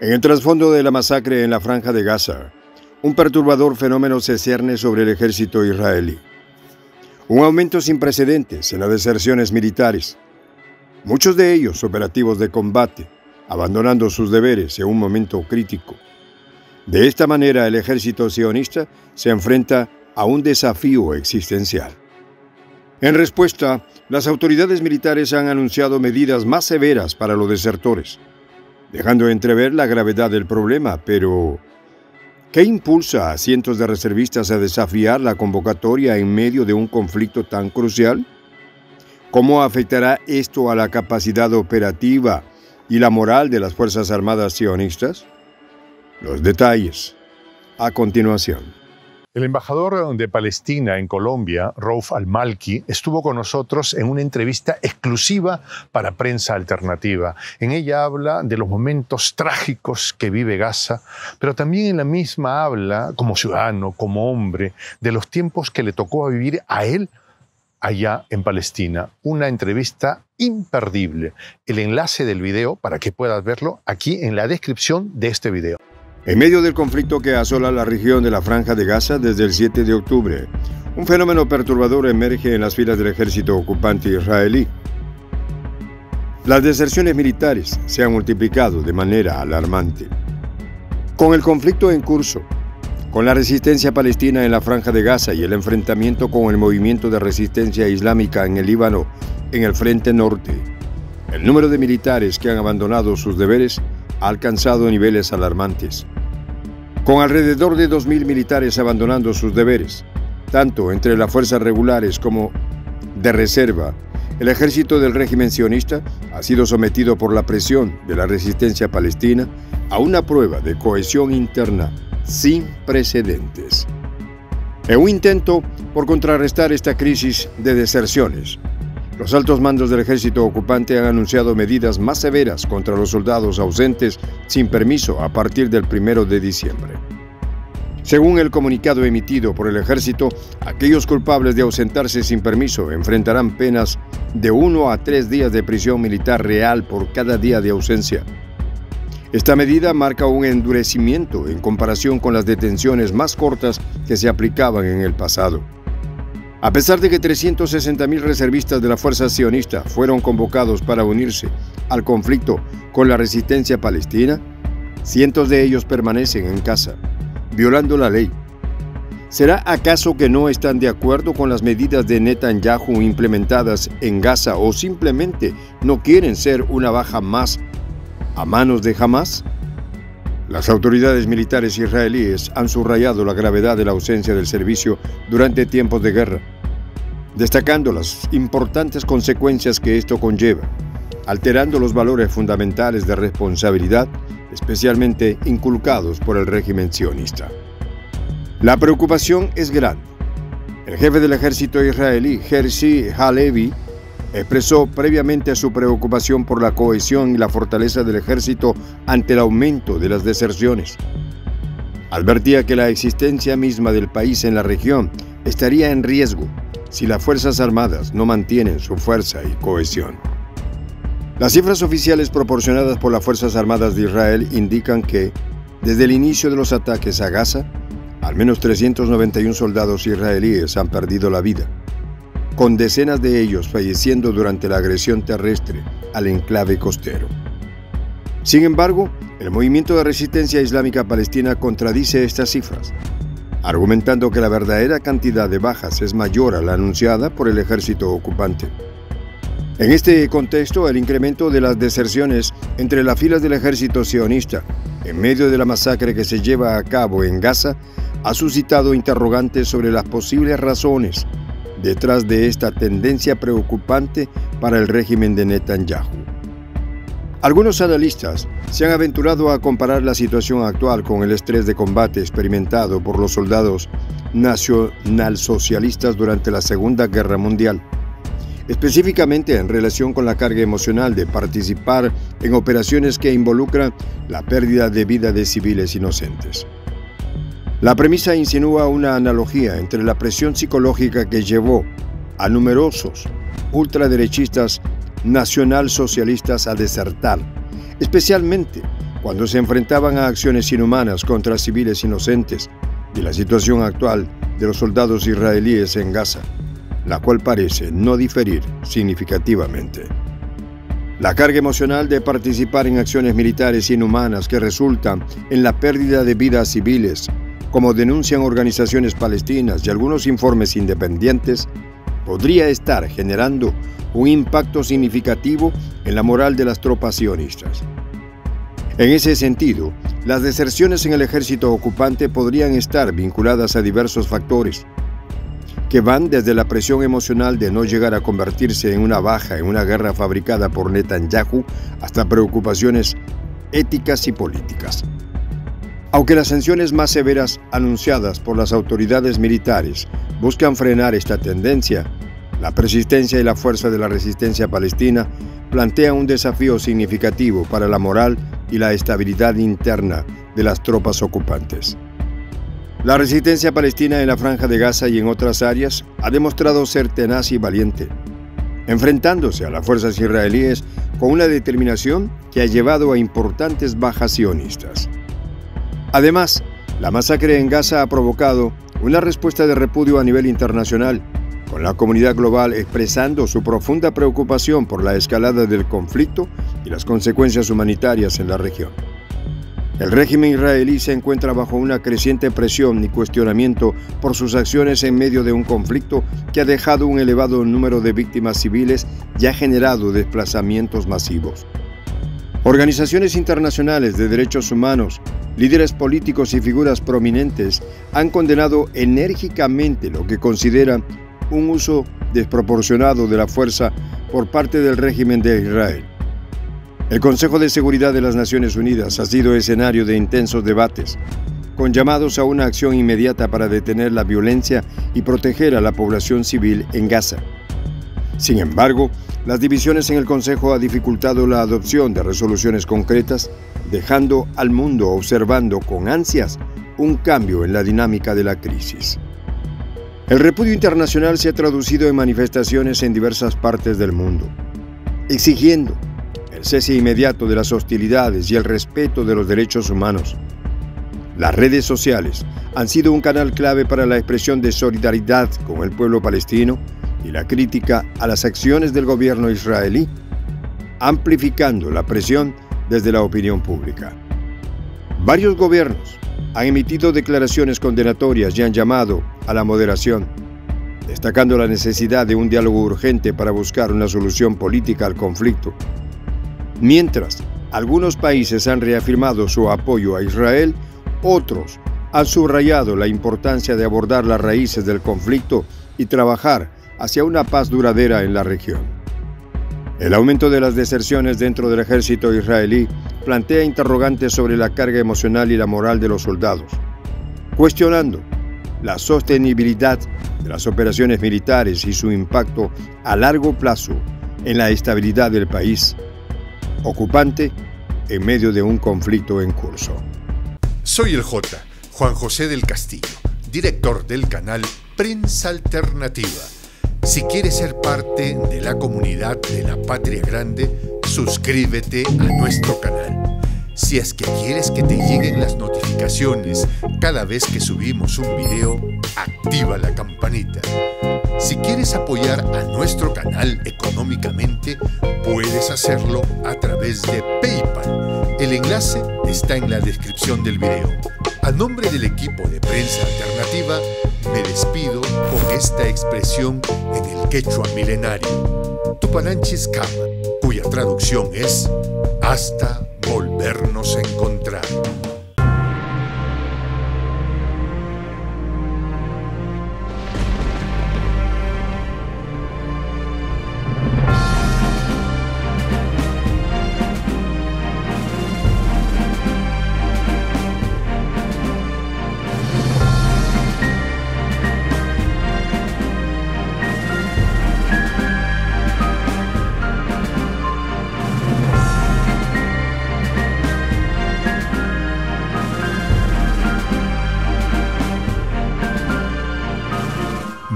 En el trasfondo de la masacre en la Franja de Gaza, un perturbador fenómeno se cierne sobre el ejército israelí. Un aumento sin precedentes en las deserciones militares, muchos de ellos operativos de combate, abandonando sus deberes en un momento crítico. De esta manera, el ejército sionista se enfrenta a un desafío existencial. En respuesta, las autoridades militares han anunciado medidas más severas para los desertores, dejando entrever la gravedad del problema, pero ¿qué impulsa a cientos de reservistas a desafiar la convocatoria en medio de un conflicto tan crucial? ¿Cómo afectará esto a la capacidad operativa y la moral de las Fuerzas Armadas sionistas? Los detalles a continuación. El embajador de Palestina en Colombia, Rauf al-Malki, estuvo con nosotros en una entrevista exclusiva para Prensa Alternativa. En ella habla de los momentos trágicos que vive Gaza, pero también en la misma habla, como ciudadano, como hombre, de los tiempos que le tocó vivir a él allá en Palestina. Una entrevista imperdible. El enlace del video, para que puedas verlo, aquí en la descripción de este video. En medio del conflicto que asola la región de la Franja de Gaza desde el 7 de octubre, un fenómeno perturbador emerge en las filas del ejército ocupante israelí. Las deserciones militares se han multiplicado de manera alarmante. Con el conflicto en curso, con la resistencia palestina en la Franja de Gaza y el enfrentamiento con el movimiento de resistencia islámica en el Líbano en el frente norte, el número de militares que han abandonado sus deberes ha alcanzado niveles alarmantes. Con alrededor de 2.000 militares abandonando sus deberes, tanto entre las fuerzas regulares como de reserva, el ejército del régimen sionista ha sido sometido por la presión de la resistencia palestina a una prueba de cohesión interna sin precedentes. En un intento por contrarrestar esta crisis de deserciones, los altos mandos del ejército ocupante han anunciado medidas más severas contra los soldados ausentes sin permiso a partir del 1 de diciembre. Según el comunicado emitido por el ejército, aquellos culpables de ausentarse sin permiso enfrentarán penas de 1 a 3 días de prisión militar real por cada día de ausencia. Esta medida marca un endurecimiento en comparación con las detenciones más cortas que se aplicaban en el pasado. A pesar de que 360.000 reservistas de la fuerza sionista fueron convocados para unirse al conflicto con la resistencia palestina, cientos de ellos permanecen en casa, violando la ley. ¿Será acaso que no están de acuerdo con las medidas de Netanyahu implementadas en Gaza o simplemente no quieren ser una baja más a manos de Hamás? Las autoridades militares israelíes han subrayado la gravedad de la ausencia del servicio durante tiempos de guerra, destacando las importantes consecuencias que esto conlleva, alterando los valores fundamentales de responsabilidad, especialmente inculcados por el régimen sionista. La preocupación es grande. El jefe del ejército israelí, Herzi Halevi, expresó previamente su preocupación por la cohesión y la fortaleza del ejército ante el aumento de las deserciones. Advertía que la existencia misma del país en la región estaría en riesgo si las Fuerzas Armadas no mantienen su fuerza y cohesión. Las cifras oficiales proporcionadas por las Fuerzas Armadas de Israel indican que, desde el inicio de los ataques a Gaza, al menos 391 soldados israelíes han perdido la vida, con decenas de ellos falleciendo durante la agresión terrestre al enclave costero. Sin embargo, el movimiento de resistencia islámica palestina contradice estas cifras, argumentando que la verdadera cantidad de bajas es mayor a la anunciada por el ejército ocupante. En este contexto, el incremento de las deserciones entre las filas del ejército sionista, en medio de la masacre que se lleva a cabo en Gaza, ha suscitado interrogantes sobre las posibles razones detrás de esta tendencia preocupante para el régimen de Netanyahu. Algunos analistas se han aventurado a comparar la situación actual con el estrés de combate experimentado por los soldados nacionalsocialistas durante la Segunda Guerra Mundial, específicamente en relación con la carga emocional de participar en operaciones que involucran la pérdida de vida de civiles inocentes. La premisa insinúa una analogía entre la presión psicológica que llevó a numerosos ultraderechistas nacionalsocialistas a desertar, especialmente cuando se enfrentaban a acciones inhumanas contra civiles inocentes y la situación actual de los soldados israelíes en Gaza, la cual parece no diferir significativamente. La carga emocional de participar en acciones militares inhumanas que resultan en la pérdida de vidas civiles, como denuncian organizaciones palestinas y algunos informes independientes, podría estar generando un impacto significativo en la moral de las tropas sionistas. En ese sentido, las deserciones en el ejército ocupante podrían estar vinculadas a diversos factores, que van desde la presión emocional de no llegar a convertirse en una baja en una guerra fabricada por Netanyahu hasta preocupaciones éticas y políticas. Aunque las sanciones más severas anunciadas por las autoridades militares buscan frenar esta tendencia, la persistencia y la fuerza de la resistencia palestina plantean un desafío significativo para la moral y la estabilidad interna de las tropas ocupantes. La resistencia palestina en la Franja de Gaza y en otras áreas ha demostrado ser tenaz y valiente, enfrentándose a las fuerzas israelíes con una determinación que ha llevado a importantes bajas sionistas. Además, la masacre en Gaza ha provocado una respuesta de repudio a nivel internacional, con la comunidad global expresando su profunda preocupación por la escalada del conflicto y las consecuencias humanitarias en la región. El régimen israelí se encuentra bajo una creciente presión y cuestionamiento por sus acciones en medio de un conflicto que ha dejado un elevado número de víctimas civiles y ha generado desplazamientos masivos. Organizaciones internacionales de derechos humanos, líderes políticos y figuras prominentes han condenado enérgicamente lo que consideran un uso desproporcionado de la fuerza por parte del régimen de Israel. El Consejo de Seguridad de las Naciones Unidas ha sido escenario de intensos debates, con llamados a una acción inmediata para detener la violencia y proteger a la población civil en Gaza. Sin embargo, las divisiones en el Consejo han dificultado la adopción de resoluciones concretas, dejando al mundo observando con ansias un cambio en la dinámica de la crisis. El repudio internacional se ha traducido en manifestaciones en diversas partes del mundo, exigiendo el cese inmediato de las hostilidades y el respeto de los derechos humanos. Las redes sociales han sido un canal clave para la expresión de solidaridad con el pueblo palestino y la crítica a las acciones del gobierno israelí, amplificando la presión desde la opinión pública. Varios gobiernos han emitido declaraciones condenatorias y han llamado a la moderación, destacando la necesidad de un diálogo urgente para buscar una solución política al conflicto. Mientras algunos países han reafirmado su apoyo a Israel, otros han subrayado la importancia de abordar las raíces del conflicto y trabajar hacia una paz duradera en la región. El aumento de las deserciones dentro del ejército israelí plantea interrogantes sobre la carga emocional y la moral de los soldados, cuestionando la sostenibilidad de las operaciones militares y su impacto a largo plazo en la estabilidad del país ocupante en medio de un conflicto en curso. Soy el J, Juan José del Castillo, director del canal Prensa Alternativa. Si quieres ser parte de la comunidad de la Patria Grande, suscríbete a nuestro canal. Si es que quieres que te lleguen las notificaciones cada vez que subimos un video, activa la campanita. Si quieres apoyar a nuestro canal económicamente, puedes hacerlo a través de PayPal. El enlace está en la descripción del video. A nombre del equipo de Prensa Alternativa, me despido con esta expresión en el quechua milenario, Tupananchis Kama, cuya traducción es hasta volvernos a encontrar.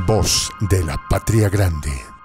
Voz de la Patria Grande.